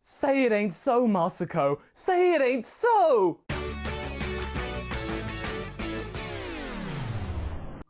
Say it ain't so, Masako! Say it ain't so!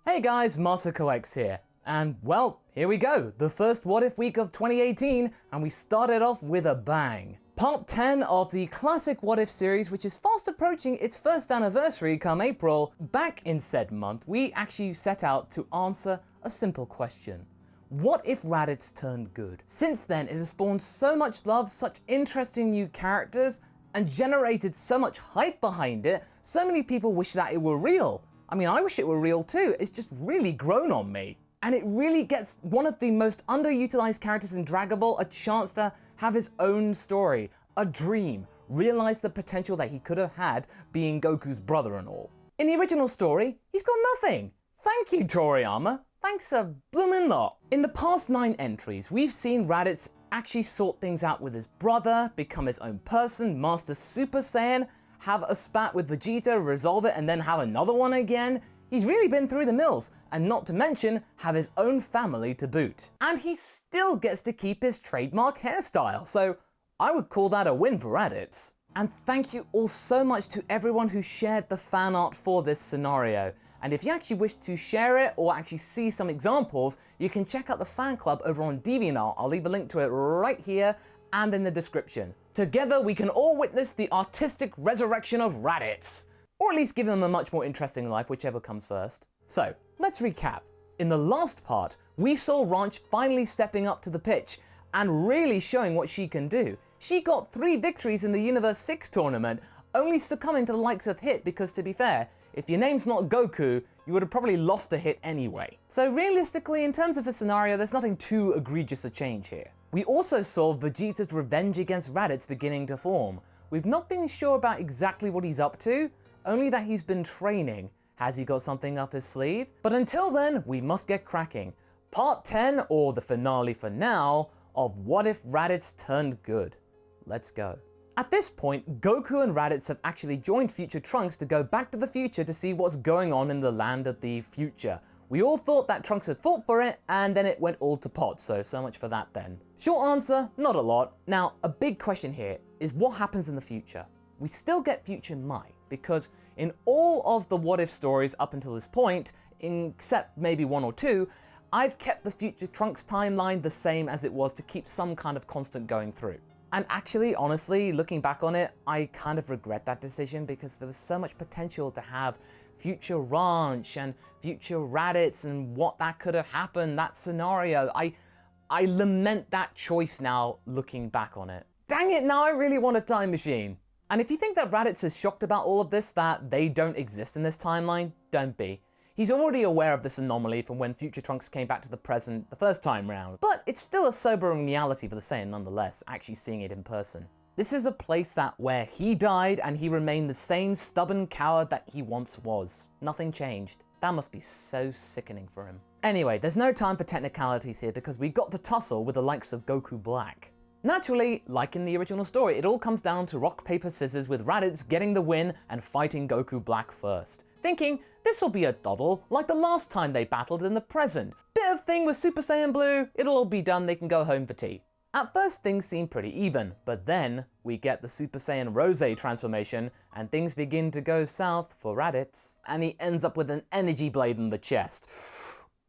Hey guys, MasakoX here. And well, here we go, the first What If week of 2018, and we started off with a bang. Part 10 of the classic What If series, which is fast approaching its first anniversary come April. Back in said month, we actually set out to answer a simple question. What if Raditz turned good? Since then, it has spawned so much love, such interesting new characters, and generated so much hype behind it, so many people wish that it were real. I mean, I wish it were real too, it's just really grown on me. And it really gets one of the most underutilized characters in Dragonball a chance to have his own story, a dream, realize the potential that he could have had being Goku's brother and all. In the original story, he's got nothing. Thank you, Toriyama. Thanks a bloomin' lot. In the past 9 entries, we've seen Raditz actually sort things out with his brother, become his own person, master Super Saiyan, have a spat with Vegeta, resolve it, and then have another one again. He's really been through the mills, and not to mention, have his own family to boot. And he still gets to keep his trademark hairstyle, so I would call that a win for Raditz. And thank you all so much to everyone who shared the fan art for this scenario. And if you actually wish to share it or actually see some examples, you can check out the fan club over on DeviantArt. I'll leave a link to it right here and in the description. Together we can all witness the artistic resurrection of Raditz. Or at least give him a much more interesting life, whichever comes first. So, let's recap. In the last part, we saw Ranch finally stepping up to the pitch and really showing what she can do. She got 3 victories in the Universe 6 tournament, only succumbing to the likes of Hit because, to be fair, if your name's not Goku, you would have probably lost to Hit anyway. So realistically, in terms of a scenario, there's nothing too egregious a change here. We also saw Vegeta's revenge against Raditz beginning to form. We've not been sure about exactly what he's up to, only that he's been training. Has he got something up his sleeve? But until then, we must get cracking. Part 10, or the finale for now, of What If Raditz Turned Good. Let's go. At this point, Goku and Raditz have actually joined Future Trunks to go back to the future to see what's going on in the land of the future. We all thought that Trunks had fought for it, and then it went all to pot, so much for that then. Short answer, not a lot. Now, a big question here is what happens in the future? We still get Future Mai, because in all of the What If stories up until this point, except maybe 1 or 2, I've kept the Future Trunks timeline the same as it was to keep some kind of constant going through. And actually, honestly, looking back on it, I kind of regret that decision because there was so much potential to have Future Ranch and Future Raditz and what that could have happened, that scenario. I lament that choice now looking back on it. Dang it, now I really want a time machine. And if you think that Raditz is shocked about all of this, that they don't exist in this timeline, don't be. He's already aware of this anomaly from when Future Trunks came back to the present the first time round, but it's still a sobering reality for the Saiyan nonetheless, actually seeing it in person. This is a place that where he died and he remained the same stubborn coward that he once was. Nothing changed. That must be so sickening for him. Anyway, there's no time for technicalities here because we got to tussle with the likes of Goku Black. Naturally, like in the original story, it all comes down to rock, paper, scissors with Raditz getting the win and fighting Goku Black first. Thinking, this'll be a doddle, like the last time they battled in the present. Bit of thing with Super Saiyan Blue, it'll all be done, they can go home for tea. At first things seem pretty even, but then we get the Super Saiyan Rose transformation and things begin to go south for Raditz. And he ends up with an energy blade in the chest.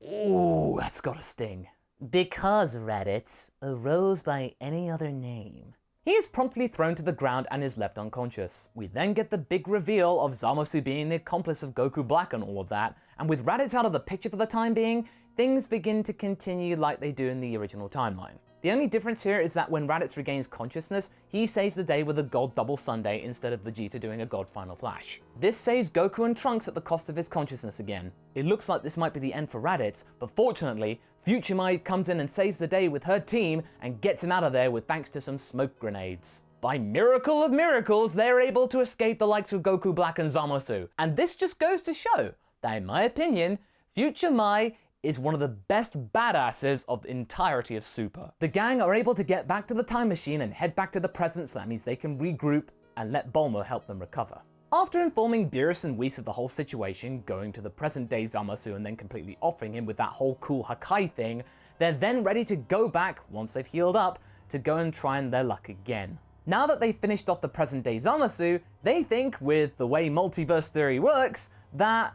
Ooh, that's gotta sting. Because Raditz arose by any other name. He is promptly thrown to the ground and is left unconscious. We then get the big reveal of Zamasu being the accomplice of Goku Black and all of that, and with Raditz out of the picture for the time being, things begin to continue like they do in the original timeline. The only difference here is that when Raditz regains consciousness, he saves the day with a God Double Sunday instead of Vegeta doing a God Final Flash. This saves Goku and Trunks at the cost of his consciousness again. It looks like this might be the end for Raditz, but fortunately, Future Mai comes in and saves the day with her team and gets him out of there with thanks to some smoke grenades. By miracle of miracles, they're able to escape the likes of Goku Black and Zamasu. And this just goes to show that, in my opinion, Future Mai is one of the best badasses of the entirety of Super. The gang are able to get back to the time machine and head back to the present, so that means they can regroup and let Bulma help them recover. After informing Beerus and Whis of the whole situation, going to the present day Zamasu and then completely offing him with that whole cool Hakai thing, they're then ready to go back, once they've healed up, to go and try their luck again. Now that they've finished off the present day Zamasu, they think, with the way multiverse theory works, that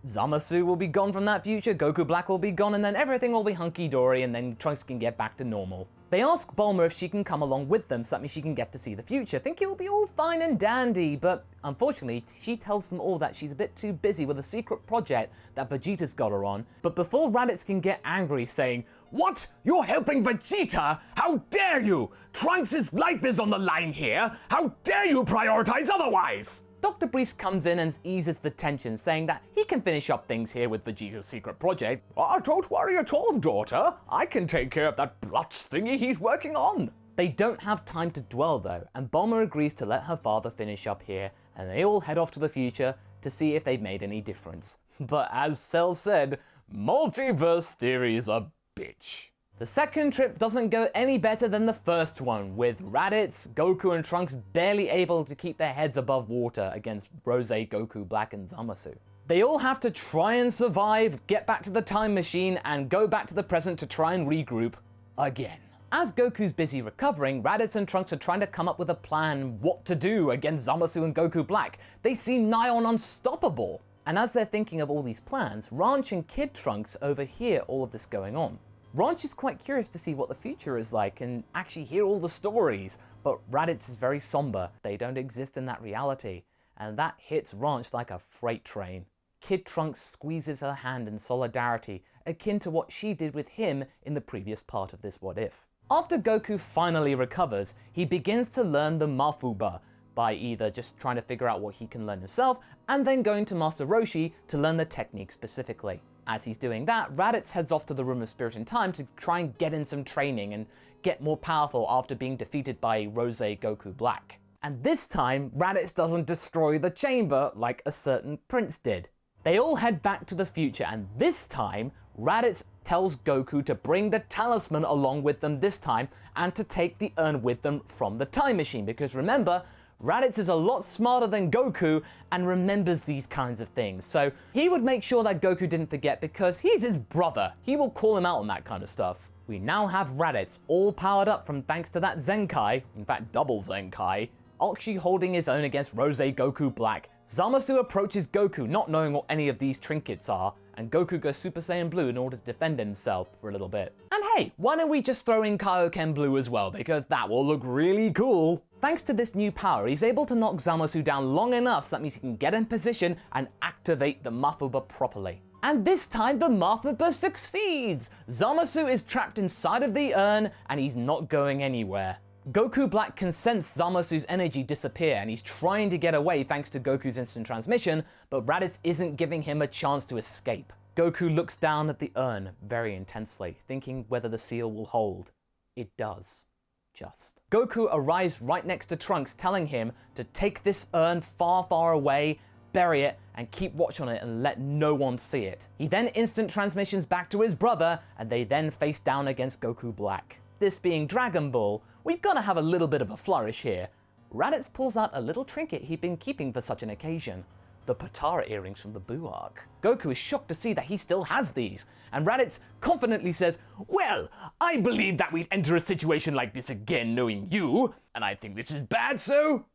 Zamasu will be gone from that future, Goku Black will be gone, and then everything will be hunky-dory, and then Trunks can get back to normal. They ask Bulma if she can come along with them so that means she can get to see the future, think it'll be all fine and dandy, but unfortunately she tells them all that she's a bit too busy with a secret project that Vegeta's got her on. But before Raditz can get angry saying, "What? You're helping Vegeta? How dare you? Trunks' life is on the line here! How dare you prioritize otherwise?" Dr. Briest comes in and eases the tension, saying that he can finish up things here with Vegeta's secret project. Don't worry at all, daughter. I can take care of that Blutz thingy he's working on." They don't have time to dwell though, and Bulma agrees to let her father finish up here, and they all head off to the future to see if they've made any difference. But as Cell said, multiverse theory is a bitch. The second trip doesn't go any better than the first one, with Raditz, Goku and Trunks barely able to keep their heads above water against Rose, Goku Black and Zamasu. They all have to try and survive, get back to the time machine, and go back to the present to try and regroup again. As Goku's busy recovering, Raditz and Trunks are trying to come up with a plan what to do against Zamasu and Goku Black. They seem nigh on unstoppable. And as they're thinking of all these plans, Ranch and Kid Trunks overhear all of this going on. Ranch is quite curious to see what the future is like and actually hear all the stories, but Raditz is very somber. They don't exist in that reality, and that hits Ranch like a freight train. Kid Trunks squeezes her hand in solidarity, akin to what she did with him in the previous part of this What If. After Goku finally recovers, he begins to learn the Mafuba, by either just trying to figure out what he can learn himself, and then going to Master Roshi to learn the technique specifically. As he's doing that, Raditz heads off to the Room of Spirit and Time to try and get in some training and get more powerful after being defeated by Rose Goku Black. And this time, Raditz doesn't destroy the chamber like a certain prince did. They all head back to the future, and this time, Raditz tells Goku to bring the talisman along with them this time and to take the urn with them from the time machine, because remember, Raditz is a lot smarter than Goku and remembers these kinds of things, so he would make sure that Goku didn't forget because he's his brother. He will call him out on that kind of stuff. We now have Raditz all powered up from thanks to that Zenkai, in fact double Zenkai, actually holding his own against Rose Goku Black. Zamasu approaches Goku not knowing what any of these trinkets are, and Goku goes Super Saiyan Blue in order to defend himself for a little bit. And hey, why don't we just throw in Kaioken Blue as well, because that will look really cool. Thanks to this new power, he's able to knock Zamasu down long enough so that means he can get in position and activate the Mafuba properly. And this time the Mafuba succeeds! Zamasu is trapped inside of the urn and he's not going anywhere. Goku Black can sense Zamasu's energy disappear and he's trying to get away thanks to Goku's instant transmission, but Raditz isn't giving him a chance to escape. Goku looks down at the urn very intensely, thinking whether the seal will hold. It does. Just. Goku arrives right next to Trunks, telling him to take this urn far, far away, bury it, and keep watch on it and let no one see it. He then instant transmissions back to his brother, and they then face down against Goku Black. This being Dragon Ball, we've got to have a little bit of a flourish here. Raditz pulls out a little trinket he'd been keeping for such an occasion. The Potara earrings from the Buu arc. Goku is shocked to see that he still has these, and Raditz confidently says, "Well, I believe that we'd enter a situation like this again knowing you, and I think this is bad, so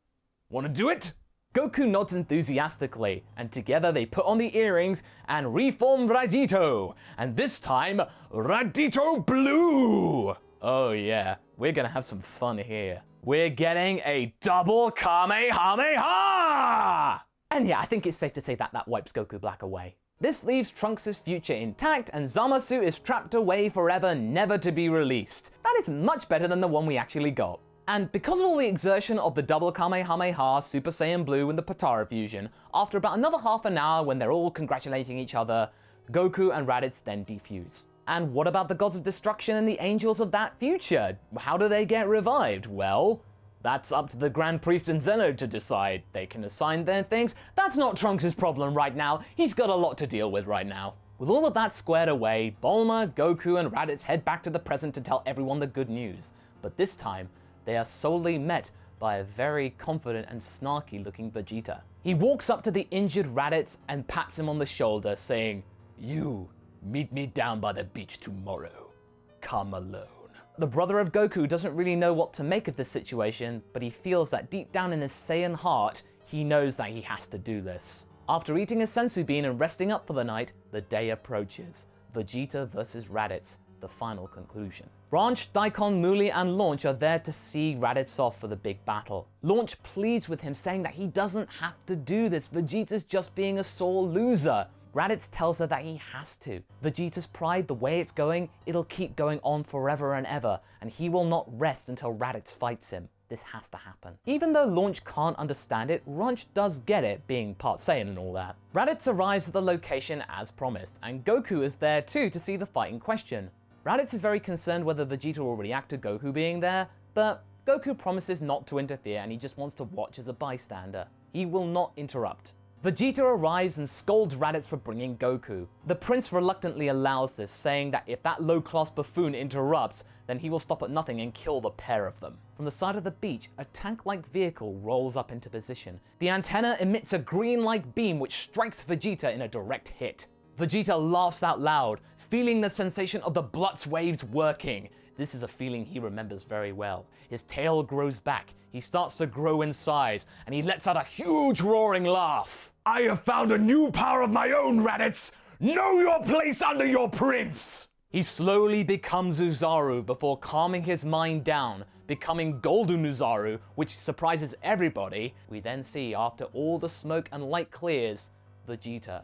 wanna do it?" Goku nods enthusiastically, and together they put on the earrings and reform Raditz, and this time, Raditz Blue! Oh yeah, we're gonna have some fun here. We're getting a double Kamehameha! And yeah, I think it's safe to say that that wipes Goku Black away. This leaves Trunks' future intact, and Zamasu is trapped away forever, never to be released. That is much better than the one we actually got. And because of all the exertion of the double Kamehameha, Super Saiyan Blue, and the Potara fusion, after about another half an hour when they're all congratulating each other, Goku and Raditz then defuse. And what about the Gods of Destruction and the Angels of that future? How do they get revived? Well, that's up to the Grand Priest and Zeno to decide. They can assign their things. That's not Trunks' problem right now. He's got a lot to deal with right now. With all of that squared away, Bulma, Goku, and Raditz head back to the present to tell everyone the good news. But this time, they are solely met by a very confident and snarky looking Vegeta. He walks up to the injured Raditz and pats him on the shoulder, saying, "You, meet me down by the beach tomorrow. Come alone." The brother of Goku doesn't really know what to make of this situation, but he feels that deep down in his Saiyan heart, he knows that he has to do this. After eating a senzu bean and resting up for the night, the day approaches. Vegeta vs Raditz, the final conclusion. Ranch, Daikon, Muli, and Launch are there to see Raditz off for the big battle. Launch pleads with him, saying that he doesn't have to do this, Vegeta's just being a sore loser. Raditz tells her that he has to. Vegeta's pride, the way it's going, it'll keep going on forever and ever, and he will not rest until Raditz fights him. This has to happen. Even though Launch can't understand it, Ranch does get it, being part Saiyan and all that. Raditz arrives at the location as promised, and Goku is there too to see the fight in question. Raditz is very concerned whether Vegeta will react to Goku being there, but Goku promises not to interfere and he just wants to watch as a bystander. He will not interrupt. Vegeta arrives and scolds Raditz for bringing Goku. The prince reluctantly allows this, saying that if that low-class buffoon interrupts, then he will stop at nothing and kill the pair of them. From the side of the beach, a tank-like vehicle rolls up into position. The antenna emits a green-like beam which strikes Vegeta in a direct hit. Vegeta laughs out loud, feeling the sensation of the Blutz waves working. This is a feeling he remembers very well. His tail grows back, he starts to grow in size, and he lets out a huge roaring laugh. I have found a new power of my own, Raditz! Know your place under your prince! He slowly becomes Uzaru before calming his mind down, becoming Golden Uzaru, which surprises everybody. We then see, after all the smoke and light clears, Vegeta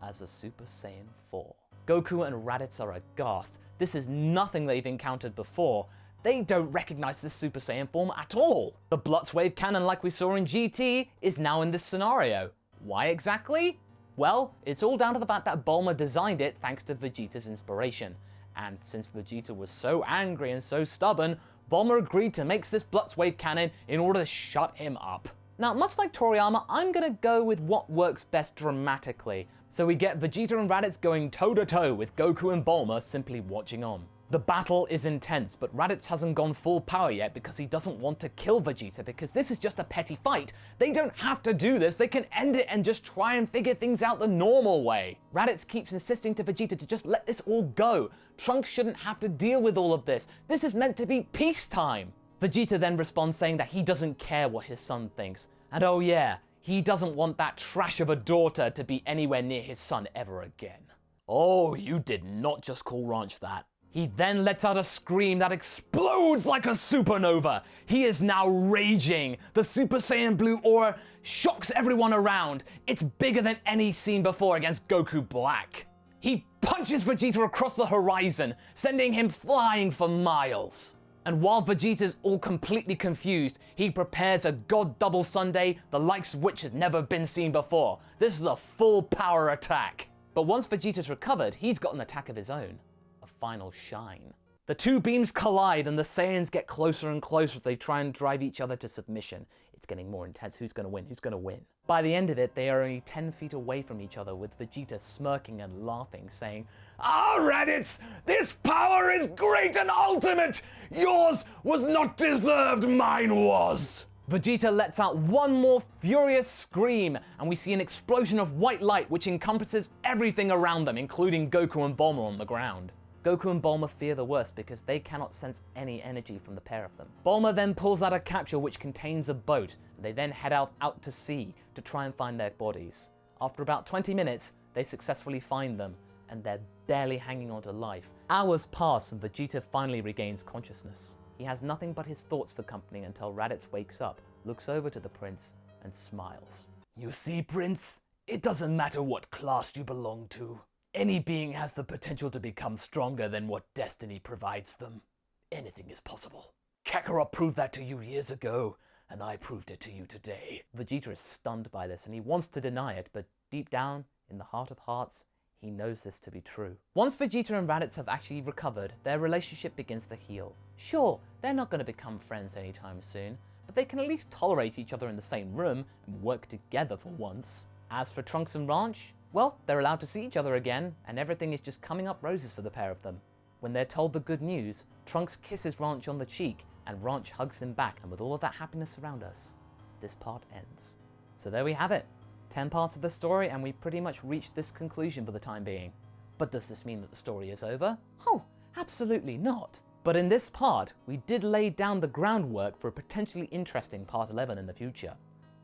as a Super Saiyan 4. Goku and Raditz are aghast. This is nothing they've encountered before. They don't recognize this Super Saiyan form at all. The Blutz wave cannon, like we saw in GT, is now in this scenario. Why exactly? Well, it's all down to the fact that Bulma designed it thanks to Vegeta's inspiration. And since Vegeta was so angry and so stubborn, Bulma agreed to make this Blutz wave cannon in order to shut him up. Now, much like Toriyama, I'm gonna go with what works best dramatically. So we get Vegeta and Raditz going toe-to-toe with Goku and Bulma simply watching on. The battle is intense, but Raditz hasn't gone full power yet because he doesn't want to kill Vegeta, because this is just a petty fight. They don't have to do this, they can end it and just try and figure things out the normal way. Raditz keeps insisting to Vegeta to just let this all go. Trunks shouldn't have to deal with all of this. This is meant to be peacetime. Vegeta then responds saying that he doesn't care what his son thinks. And oh yeah, he doesn't want that trash of a daughter to be anywhere near his son ever again. Oh, you did not just call Ranch that. He then lets out a scream that explodes like a supernova. He is now raging. The Super Saiyan Blue aura shocks everyone around. It's bigger than any seen before against Goku Black. He punches Vegeta across the horizon, sending him flying for miles. And while Vegeta's all completely confused, he prepares a God Double Sundae, the likes of which has never been seen before. This is a full power attack. But once Vegeta's recovered, he's got an attack of his own. A final shine. The two beams collide and the Saiyans get closer and closer as they try and drive each other to submission. It's getting more intense. Who's gonna win? Who's gonna win? By the end of it, they are only 10 feet away from each other, with Vegeta smirking and laughing, saying, "Ah, Raditz, this power is great and ultimate! Yours was not deserved, mine was!" Vegeta lets out one more furious scream, and we see an explosion of white light which encompasses everything around them, including Goku and Bulma on the ground. Goku and Bulma fear the worst because they cannot sense any energy from the pair of them. Bulma then pulls out a capsule which contains a boat, and they then head out to sea to try and find their bodies. After about 20 minutes, they successfully find them, and they're barely hanging on to life. Hours pass and Vegeta finally regains consciousness. He has nothing but his thoughts for company until Raditz wakes up, looks over to the prince, and smiles. "You see, Prince, it doesn't matter what class you belong to. Any being has the potential to become stronger than what destiny provides them. Anything is possible. Kakarot proved that to you years ago, and I proved it to you today." Vegeta is stunned by this, and he wants to deny it, but deep down, in the heart of hearts, he knows this to be true. Once Vegeta and Raditz have actually recovered, their relationship begins to heal. Sure, they're not going to become friends anytime soon, but they can at least tolerate each other in the same room and work together for once. As for Trunks and Ranch, well, they're allowed to see each other again, and everything is just coming up roses for the pair of them. When they're told the good news, Trunks kisses Ranch on the cheek, and Ranch hugs him back, and with all of that happiness around us, this part ends. So there we have it. 10 parts of the story, and we pretty much reached this conclusion for the time being. But does this mean that the story is over? Oh, absolutely not. But in this part, we did lay down the groundwork for a potentially interesting Part 11 in the future.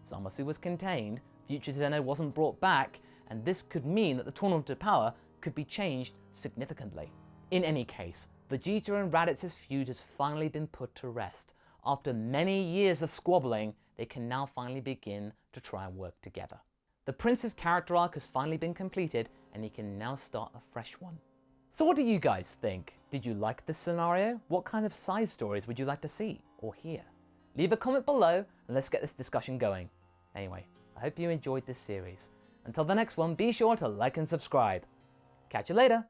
Zamasu was contained, Future Zeno wasn't brought back, and this could mean that the Tournament of Power could be changed significantly. In any case, Vegeta and Raditz's feud has finally been put to rest. After many years of squabbling, they can now finally begin to try and work together. The Prince's character arc has finally been completed, and he can now start a fresh one. So what do you guys think? Did you like this scenario? What kind of side stories would you like to see or hear? Leave a comment below and let's get this discussion going. Anyway, I hope you enjoyed this series. Until the next one, be sure to like and subscribe. Catch you later!